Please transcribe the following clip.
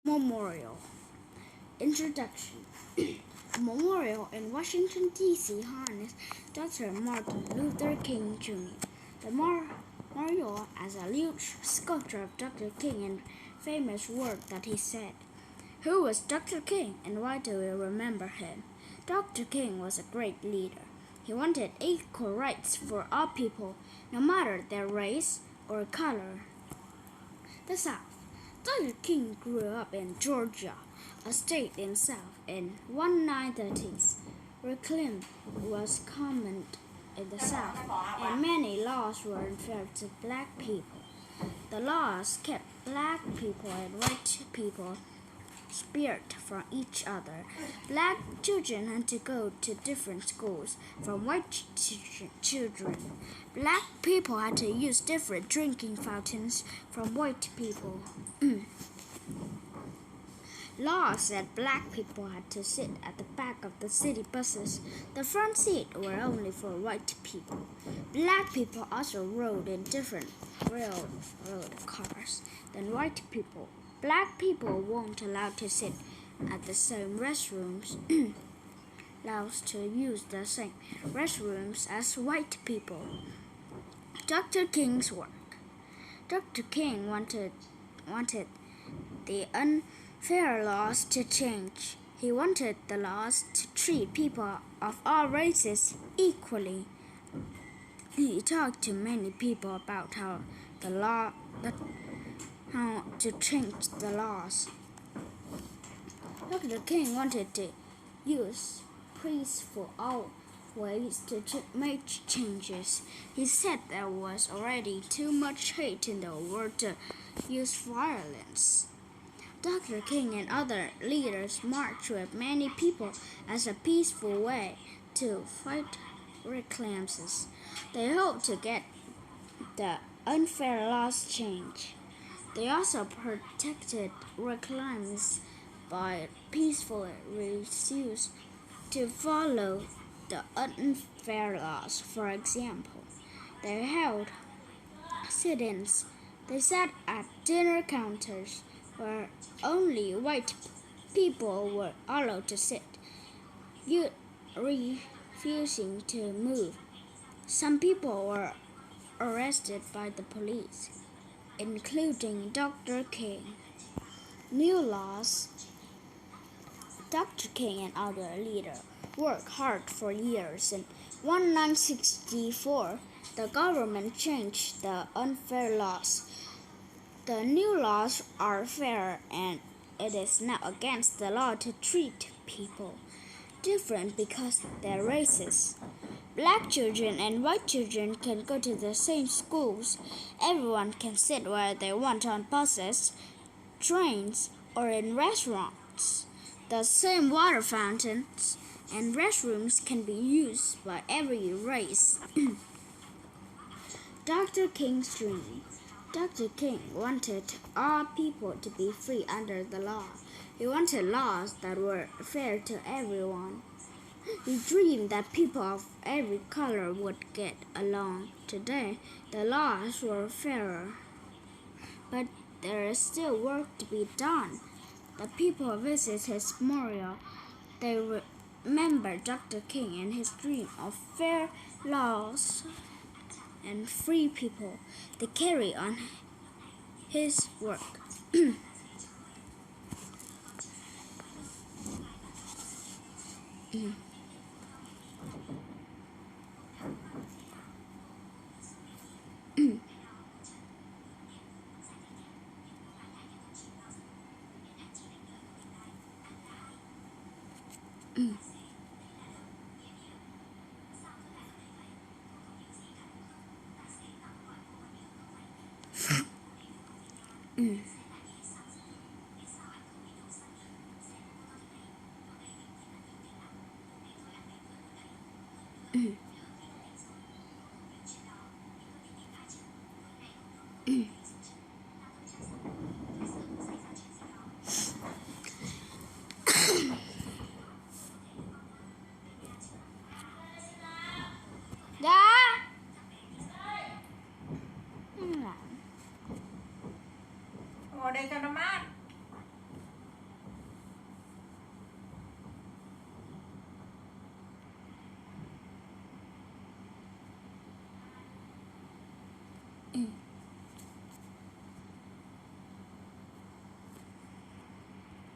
Memorial. Introduction. A memorial in Washington, D.C. honors Dr. Martin Luther King Jr. The memorial has a huge sculpture of Dr. King and famous words that he said. Who was Dr. King and why do we remember him? Dr. King was a great leader. He wanted equal rights for all people, no matter their race or color. The South. Dr. King grew up in Georgia, a state in South in 1930s. Reclaim was common in the South, and many laws were unfair to black people. The laws kept black people and white people separate from each other. Black children had to go to different schools from white children. Black people had to use different drinking fountains from white people. Law said black people had to sit at the back of the city buses. The front seat were only for white people. Black people also rode in different railroad cars than white people. Black people weren't allowed to sit at the same restrooms, allowed to use the same restrooms as white people. Dr. King's work. Dr. King wanted the unfair laws to change. He wanted the laws to treat people of all races equally. He talked to many people about how to change the laws. Dr. King wanted to use peaceful ways to make changes. He said there was already too much hate in the world to use violence. Dr. King and other leaders marched with many people as a peaceful way to fight reclams. They hoped to get the unfair laws changed. They also protected reclams by peacefully refusing to follow the unfair laws. For example, they held sit-ins. They sat at dinner counters where only white people were allowed to sit, refusing to move. Some people were arrested by the police, including Dr. King. New laws. Dr. King and other leaders worked hard for years. In 1964, the government changed the unfair laws. The new laws are fair, and it is now against the law to treat people different because they're races. Black children and white children can go to the same schools. Everyone can sit where they want on buses, trains, or in restaurants. The same water fountains and restrooms can be used by every race. Dr. King's dream. Dr. King wanted all people to be free under the law. He wanted laws that were fair to everyone. He dreamed that people of every color would get along. Today, the laws were fairer, but there is still work to be done. The people visit his memorial. They remember Dr. King and his dream of fair laws and free people. They carry on his work. Dạ. Ngồi đây cho nó mát.